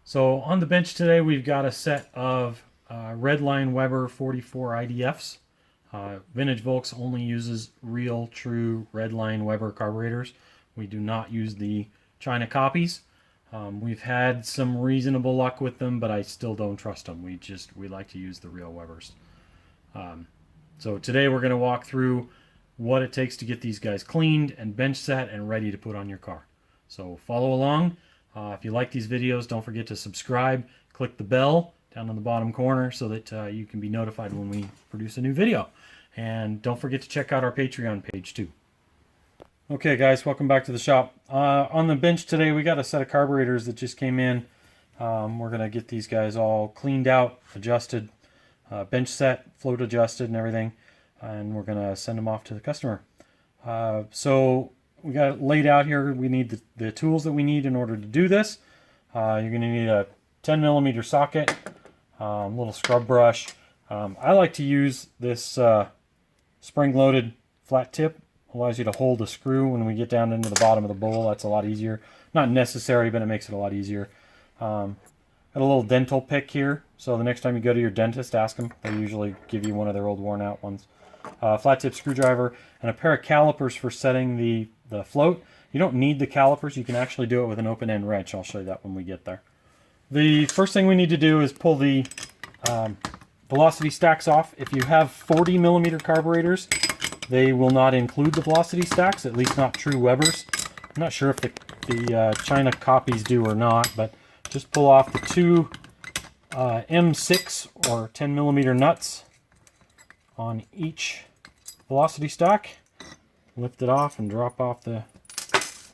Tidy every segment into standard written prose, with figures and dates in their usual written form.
So on the bench today, we've got a set of Redline Weber 44 IDFs. Vintage Volks only uses real, true Redline Weber carburetors. We do not use the China copies. We've had some reasonable luck with them, but I still don't trust them. We like to use the real Webers. So today we're going to walk through what it takes to get these guys cleaned and bench set and ready to put on your car. So follow along. If you like these videos, don't forget to subscribe. Click the bell down in the bottom corner so that you can be notified when we produce a new video. And don't forget to check out our Patreon page too. Okay guys, welcome back to the shop. On the bench today we got a set of carburetors that just came in. We're going to get these guys all cleaned out, adjusted, bench set, float adjusted and everything. And we're going to send them off to the customer. So we got it laid out here. We need the tools that we need in order to do this. You're going to need a 10mm socket, little scrub brush. I like to use this spring-loaded flat tip. Allows you to hold a screw when we get down into the bottom of the bowl. That's a lot easier. Not necessary, but it makes it a lot easier. Got a little dental pick here, so the next time you go to your dentist, ask them. They usually give you one of their old worn-out ones. Flat tip screwdriver, and a pair of calipers for setting the float. You don't need the calipers. You can actually do it with an open-end wrench. I'll show you that when we get there. The first thing we need to do is pull the velocity stacks off. If you have 40mm carburetors, they will not include the velocity stacks, at least not true Webers. I'm not sure if the China copies do or not, but just pull off the two M6 or 10mm nuts on each velocity stack. Lift it off and drop off the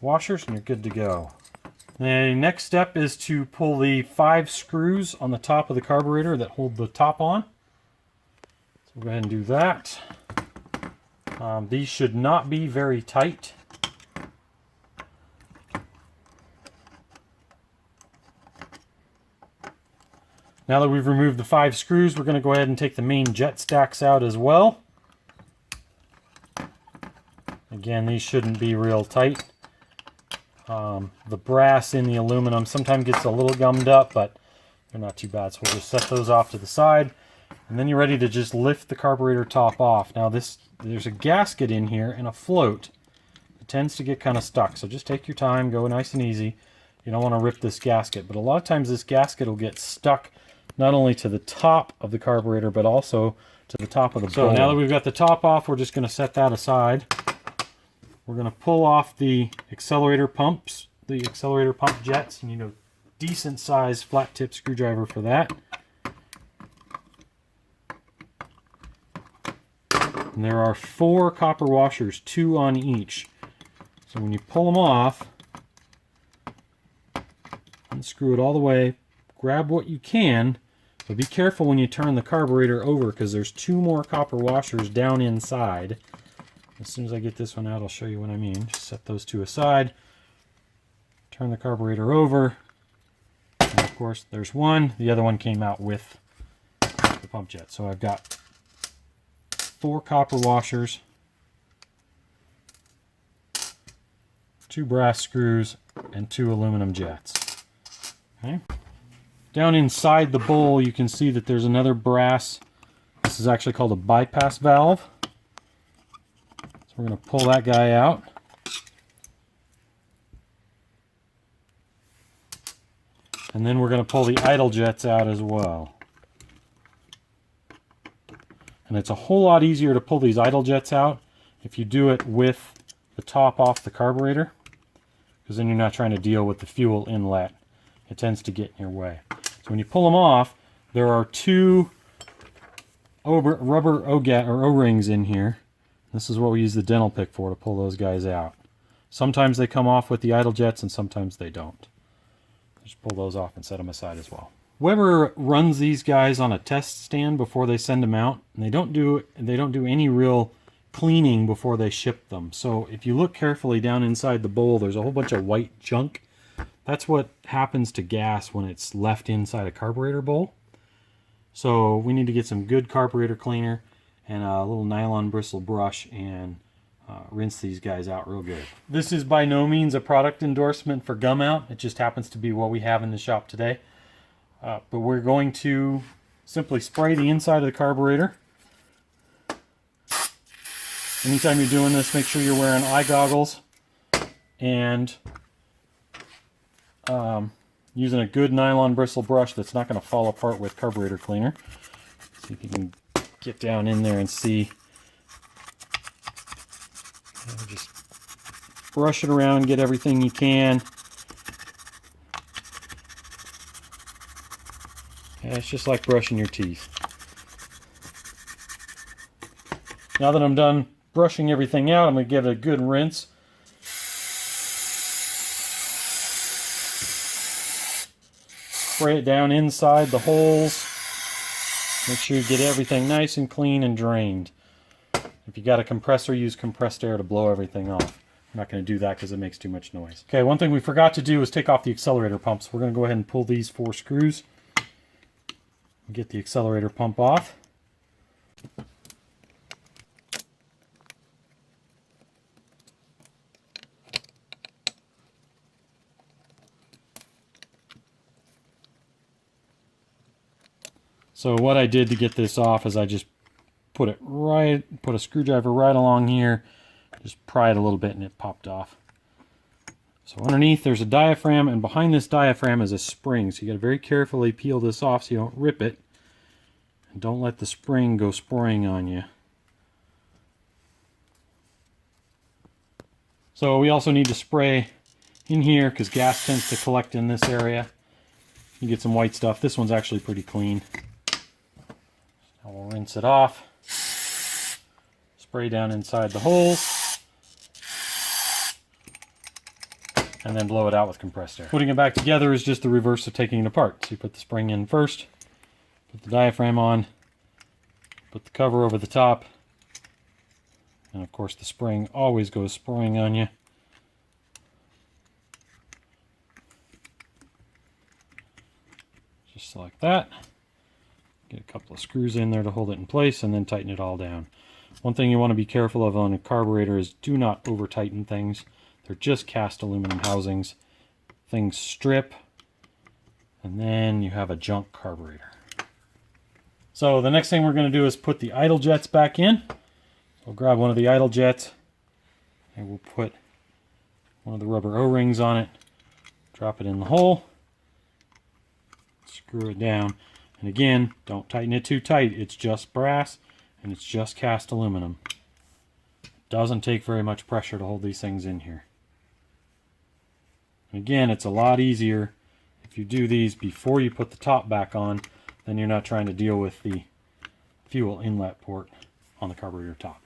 washers and you're good to go. The next step is to pull the 5 screws on the top of the carburetor that hold the top on. So we'll go ahead and do that. These should not be very tight. Now that we've removed the 5 screws, we're going to go ahead and take the main jet stacks out as well. Again, these shouldn't be real tight. The brass in the aluminum sometimes gets a little gummed up, but they're not too bad. So we'll just set those off to the side. And then you're ready to just lift the carburetor top off. Now there's a gasket in here and a float. It tends to get kind of stuck, so just take your time, go nice and easy. You don't want to rip this gasket, but a lot of times this gasket will get stuck not only to the top of the carburetor, but also to the top of the bowl. So now that we've got the top off, we're just going to set that aside. We're going to pull off the accelerator pumps, the accelerator pump jets. You need a decent sized flat tip screwdriver for that. And there are 4 copper washers, 2 on each. So when you pull them off, unscrew it all the way, grab what you can, but be careful when you turn the carburetor over because there's 2 more copper washers down inside. As soon as I get this one out, I'll show you what I mean. Just set those 2 aside, turn the carburetor over, and of course there's one. The other one came out with the pump jet. So I've got 4 copper washers, 2 brass screws, and 2 aluminum jets. Okay. Down inside the bowl, you can see that there's another brass. This is actually called a bypass valve. So we're going to pull that guy out. And then we're going to pull the idle jets out as well. And it's a whole lot easier to pull these idle jets out if you do it with the top off the carburetor, because then you're not trying to deal with the fuel inlet. It tends to get in your way. So when you pull them off, there are 2 rubber O-rings in here. This is what we use the dental pick for, to pull those guys out. Sometimes they come off with the idle jets and sometimes they don't. Just pull those off and set them aside as well. Weber runs these guys on a test stand before they send them out, and they don't do any real cleaning before they ship them. So if you look carefully down inside the bowl, there's a whole bunch of white junk. That's what happens to gas when it's left inside a carburetor bowl. So we need to get some good carburetor cleaner and a little nylon bristle brush and rinse these guys out real good. This is by no means a product endorsement for gum out. It just happens to be what we have in the shop today. But we're going to simply spray the inside of the carburetor. Anytime you're doing this, make sure you're wearing eye goggles and using a good nylon bristle brush that's not going to fall apart with carburetor cleaner. See if you can get down in there and see. Just brush it around, get everything you can. Yeah, it's just like brushing your teeth. Now that I'm done brushing everything out, I'm going to give it a good rinse. Spray it down inside the holes. Make sure you get everything nice and clean and drained. If you got a compressor, use compressed air to blow everything off. I'm not going to do that because it makes too much noise. Okay, one thing we forgot to do is take off the accelerator pumps. We're going to go ahead and pull these 4 screws and get the accelerator pump off. So what I did to get this off is I just put a screwdriver right along here, just pry it a little bit and it popped off. So underneath there's a diaphragm, and behind this diaphragm is a spring. So you got to very carefully peel this off so you don't rip it. And don't let the spring go spraying on you. So we also need to spray in here because gas tends to collect in this area. You get some white stuff. This one's actually pretty clean. Now we'll rinse it off. Spray down inside the holes. And then blow it out with compressed air. Putting it back together is just the reverse of taking it apart. So you put the spring in first, put the diaphragm on, put the cover over the top, and of course the spring always goes spraying on you. Just like that. Get a couple of screws in there to hold it in place and then tighten it all down. One thing you want to be careful of on a carburetor is do not over tighten things. They're just cast aluminum housings. Things strip and then you have a junk carburetor. So the next thing we're going to do is put the idle jets back in. We'll grab one of the idle jets and we'll put one of the rubber O-rings on it, drop it in the hole, screw it down. And again, don't tighten it too tight. It's just brass and it's just cast aluminum. It doesn't take very much pressure to hold these things in here. And again, it's a lot easier if you do these before you put the top back on, then you're not trying to deal with the fuel inlet port on the carburetor top.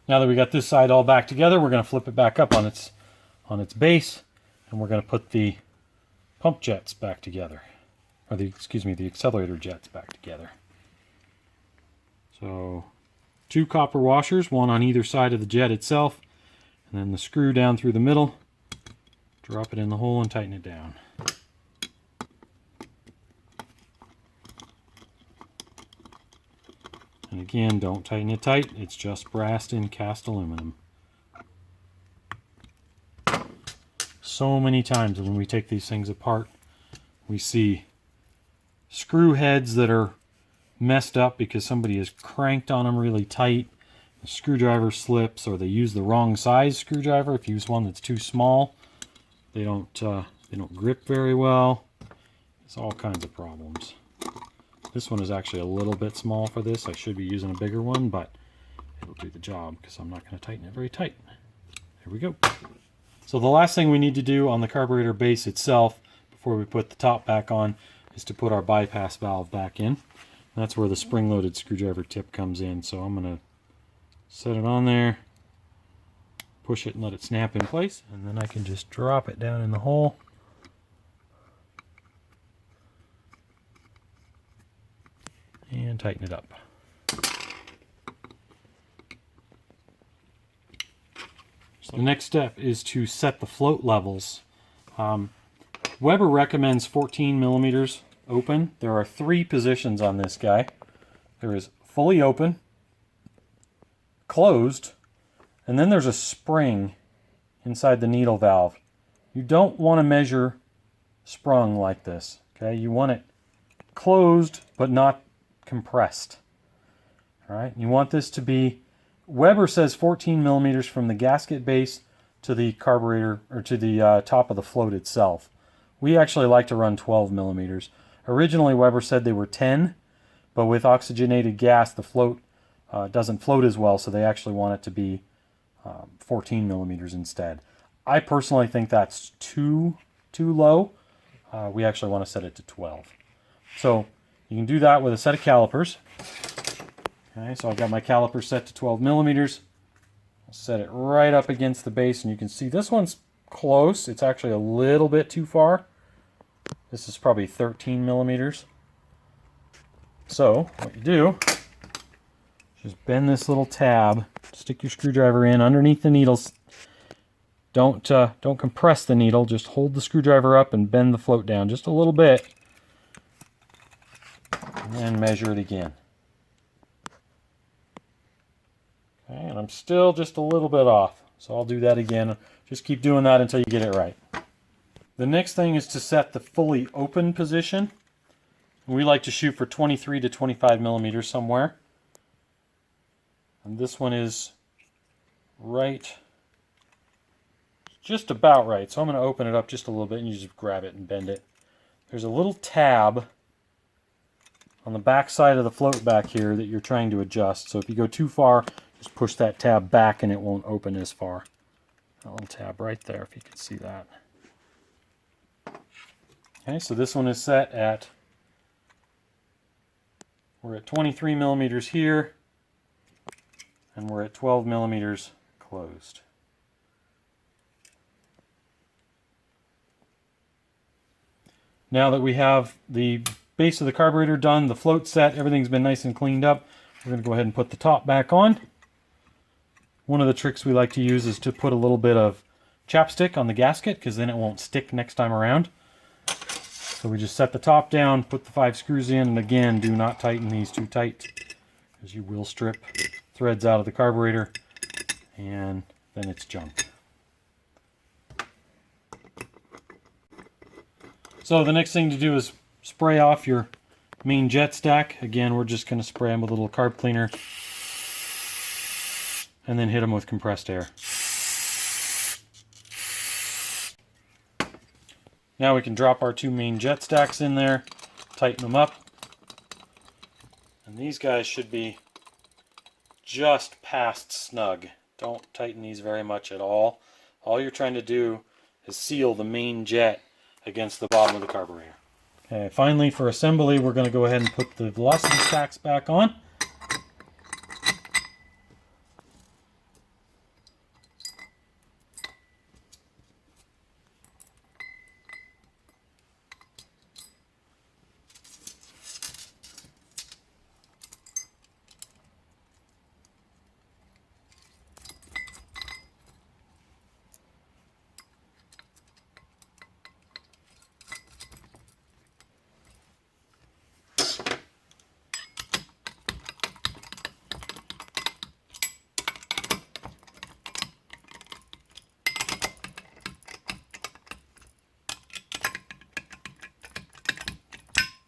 Now that we got this side all back together, we're going to flip it back up on its base, and we're going to put the pump jets back together. Or the accelerator jets back together. So 2 copper washers, one on either side of the jet itself, and then the screw down through the middle. Drop it in the hole and tighten it down. And again, don't tighten it tight. It's just brass and cast aluminum. So many times when we take these things apart, we see screw heads that are messed up because somebody has cranked on them really tight. The screwdriver slips, or they use the wrong size screwdriver. If you use one that's too small, they don't grip very well. There's all kinds of problems. This one is actually a little bit small for this. I should be using a bigger one, but it'll do the job because I'm not going to tighten it very tight. Here we go. So the last thing we need to do on the carburetor base itself before we put the top back on is to put our bypass valve back in. That's where the spring-loaded screwdriver tip comes in. So I'm going to set it on there, push it and let it snap in place, and then I can just drop it down in the hole. And tighten it up. So the next step is to set the float levels. Weber recommends 14 millimeters open. There are 3 positions on this guy. There is fully open, closed, and then there's a spring inside the needle valve. You don't want to measure sprung like this. Okay, you want it closed but not compressed. All right, you want this to be, Weber says 14 millimeters from the gasket base to the carburetor, or to the top of the float itself. We actually like to run 12 millimeters. Originally Weber said they were 10, but with oxygenated gas the float doesn't float as well, so they actually want it to be 14 millimeters instead. I personally think that's too low. We actually want to set it to 12. So you can do that with a set of calipers. Okay, so I've got my caliper set to 12 millimeters. I'll set it right up against the base, and you can see this one's close. It's actually a little bit too far. This is probably 13 millimeters. So what you do, just bend this little tab, stick your screwdriver in underneath the needles. Don't compress the needle, just hold the screwdriver up and bend the float down just a little bit. And then measure it again. Okay, and I'm still just a little bit off, so I'll do that again. Just keep doing that until you get it right. The next thing is to set the fully open position. We like to shoot for 23 to 25 millimeters somewhere. And this one is right, just about right. So I'm going to open it up just a little bit, and you just grab it and bend it. There's a little tab on the back side of the float back here that you're trying to adjust. So if you go too far, just push that tab back and it won't open as far. That little tab right there, if you can see that. Okay, so this one is set at, we're at 23 millimeters here, and we're at 12 millimeters closed. Now that we have the base of the carburetor done, the float set, everything's been nice and cleaned up, we're going to go ahead and put the top back on. One of the tricks we like to use is to put a little bit of chapstick on the gasket, because then it won't stick next time around. So we just set the top down, put the 5 screws in, and again, do not tighten these too tight, because you will strip threads out of the carburetor, and then it's junk. So the next thing to do is spray off your main jet stack. Again, we're just going to spray them with a little carb cleaner, and then hit them with compressed air. Now we can drop our 2 main jet stacks in there, tighten them up, and these guys should be just past snug. Don't tighten these very much at all. All you're trying to do is seal the main jet against the bottom of the carburetor. Okay, finally for assembly, we're going to go ahead and put the velocity stacks back on.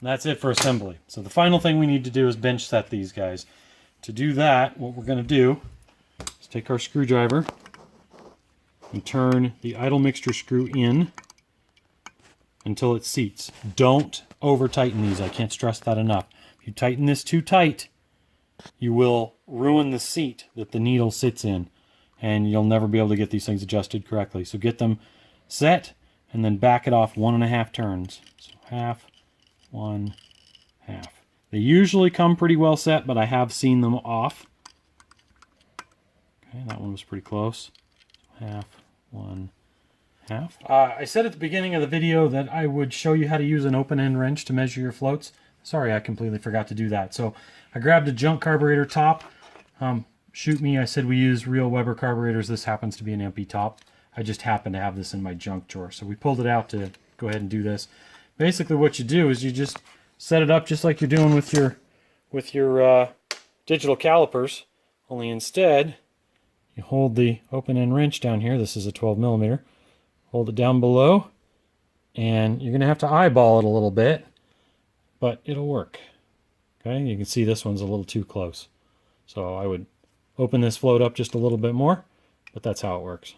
And that's it for assembly. So the final thing we need to do is bench set these guys. To do that, what we're going to do is take our screwdriver and turn the idle mixture screw in until it seats. Don't over tighten these. I can't stress that enough. If you tighten this too tight, you will ruin the seat that the needle sits in, and you'll never be able to get these things adjusted correctly. So get them set and then back it off 1.5 turns. So half, 1, half. They usually come pretty well set, but I have seen them off. Okay, that one was pretty close. Half, 1, half. I said at the beginning of the video that I would show you how to use an open-end wrench to measure your floats. Sorry, I completely forgot to do that. So I grabbed a junk carburetor top. Shoot me, I said we use real Weber carburetors. This happens to be an empty top. I just happen to have this in my junk drawer. So we pulled it out to go ahead and do this. Basically what you do is you just set it up just like you're doing with your digital calipers, only instead you hold the open-end wrench down here. This is a 12 millimeter. Hold it down below, and you're going to have to eyeball it a little bit, but it'll work. Okay, you can see this one's a little too close. So I would open this float up just a little bit more, but that's how it works.